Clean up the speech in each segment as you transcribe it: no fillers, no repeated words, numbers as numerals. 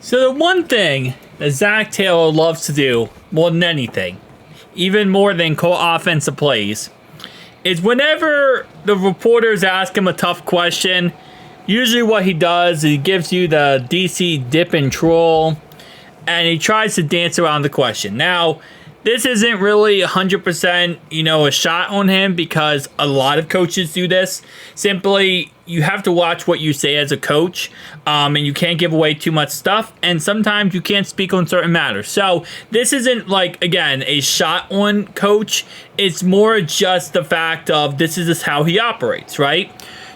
So the one thing that Zach Taylor loves to do more than anything, even more than call offensive plays, is whenever the reporters ask him a tough question, usually what he does is he gives you the DC dip and troll, and he tries to dance around the question. Now, this isn't really 100%, a shot on him because a lot of coaches do this. Simply, you have to watch what you say as a coach, and you can't give away too much stuff, and sometimes you can't speak on certain matters. So this isn't again, a shot on coach. It's more just the fact of this is just how he operates, right?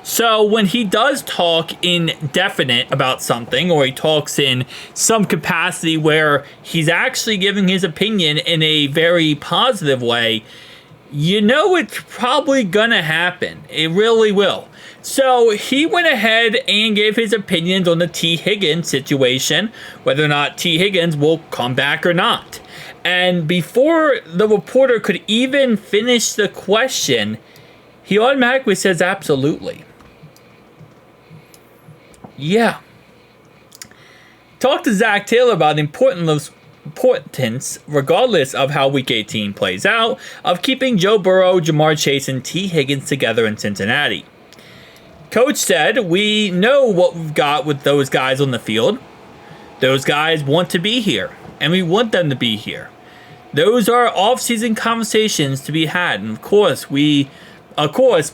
So when he does talk indefinite about something, or he talks in some capacity where he's actually giving his opinion in a very positive way, it's probably gonna happen. It really will. So he went ahead and gave his opinions on the T. Higgins situation, whether or not T. Higgins will come back or not. And before the reporter could even finish the question, he automatically says absolutely. Yeah. Talk to Zach Taylor about the importance, regardless of how Week 18 plays out, of keeping Joe Burrow, Jamar Chase, and T. Higgins together in Cincinnati. Coach said, we know what we've got with those guys on the field. Those guys want to be here, and we want them to be here. Those are off-season conversations to be had, and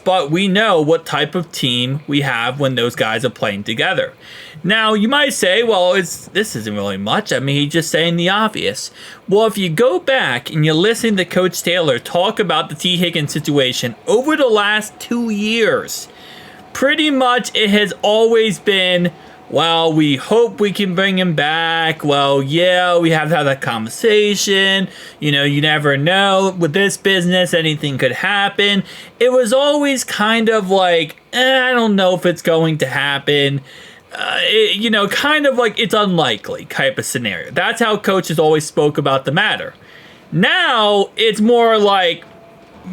but we know what type of team we have when those guys are playing together. Now, you might say, well, this isn't really much. I mean, he's just saying the obvious. Well, if you go back and you listen to Coach Taylor talk about the T. Higgins situation over the last 2 years, pretty much it has always been, well, we hope we can bring him back. Well, yeah, we have to have that conversation. You never know. With this business, anything could happen. It was always kind of I don't know if it's going to happen. Kind of it's unlikely type of scenario. That's how coaches always spoke about the matter. Now, it's more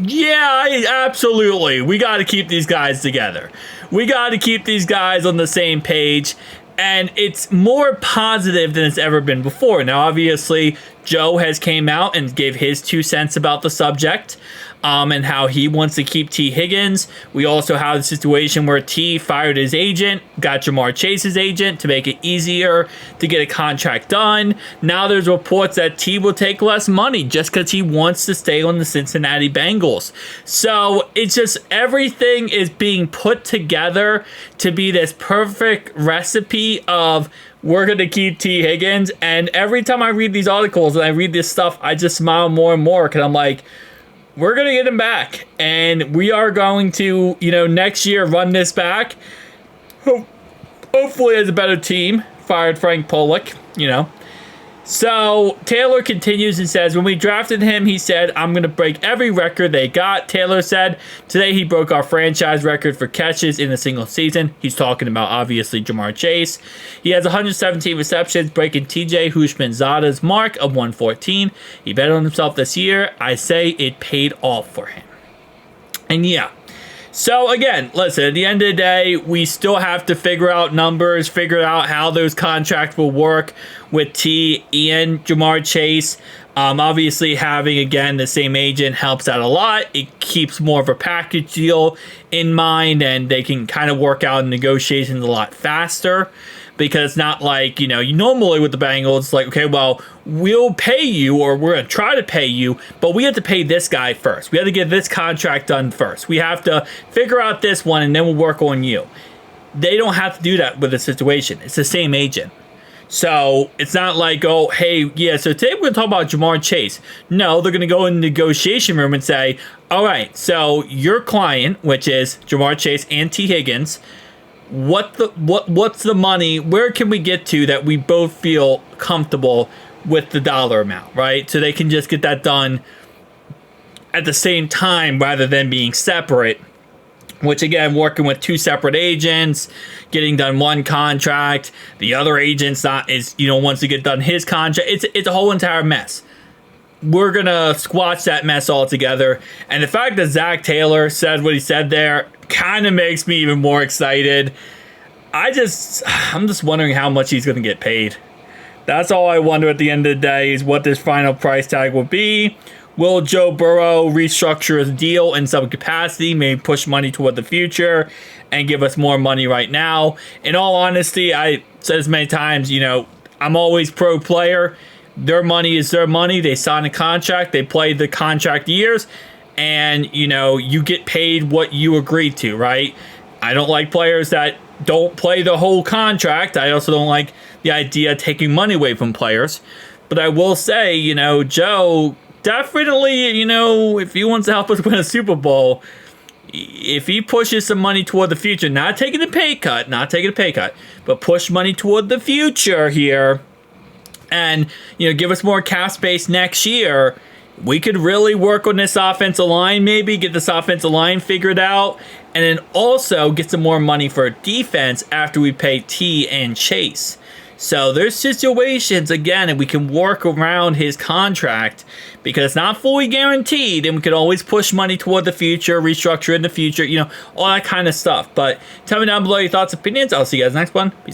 yeah, absolutely. We got to keep these guys together. We got to keep these guys on the same page. And it's more positive than it's ever been before. Now, obviously, Joe has came out and gave his 2 cents about the subject, and how he wants to keep T. Higgins. We also have the situation where T fired his agent, got Jamar Chase's agent to make it easier to get a contract done. Now there's reports that T will take less money just because he wants to stay on the Cincinnati Bengals. So it's just everything is being put together to be this perfect recipe of we're going to keep T. Higgins. And every time I read these articles and I read this stuff, I just smile more and more because I'm like, we're going to get him back. And we are going to, next year run this back. Hopefully as a better team. Fired Frank Pollock, So Taylor continues and says, when we drafted him, he said, I'm going to break every record they got. Taylor said, today he broke our franchise record for catches in a single season. He's talking about, obviously, Jamar Chase. He has 117 receptions, breaking TJ Hushmanzada's mark of 114. He bet on himself this year. I say it paid off for him. And yeah. So again, listen, at the end of the day, we still have to figure out numbers, figure out how those contracts will work with T and Jamar Chase. Obviously, having, again, the same agent helps out a lot. It keeps more of a package deal in mind, and they can kind of work out negotiations a lot faster. Because it's not you normally with the Bengals, it's okay, well, we'll pay you, or we're going to try to pay you, but we have to pay this guy first. We have to get this contract done first. We have to figure out this one, and then we'll work on you. They don't have to do that with the situation. It's the same agent. So it's not oh, hey, yeah, so today we're going to talk about Jamar Chase. No, they're going to go in the negotiation room and say, all right, so your client, which is Jamar Chase and T. Higgins, what's the money? Where can we get to that we both feel comfortable with the dollar amount, right? So they can just get that done at the same time rather than being separate. Which again, working with 2 separate agents, getting done one contract, the other agent's wants to get done his contract. It's a whole entire mess. We're gonna squash that mess altogether. And the fact that Zach Taylor said what he said there kind of makes me even more excited. I'm just wondering how much he's going to get paid. That's all I wonder at the end of the day is what this final price tag will be. Will Joe Burrow restructure his deal in some capacity, maybe push money toward the future and give us more money right now? In all honesty, I said this many times, I'm always pro player. Their money is their money. They sign a contract. They play the contract years. And, you get paid what you agreed to, right? I don't like players that don't play the whole contract. I also don't like the idea of taking money away from players. But I will say, Joe, definitely, if he wants to help us win a Super Bowl, if he pushes some money toward the future, not taking a pay cut, but push money toward the future here, and, give us more cap space next year, we could really work on this offensive line, maybe get this offensive line figured out, and then also get some more money for defense after we pay T and Chase. So there's situations, again, and we can work around his contract because it's not fully guaranteed, and we can always push money toward the future, restructure in the future, all that kind of stuff. But tell me down below your thoughts, opinions. I'll see you guys next one. Peace.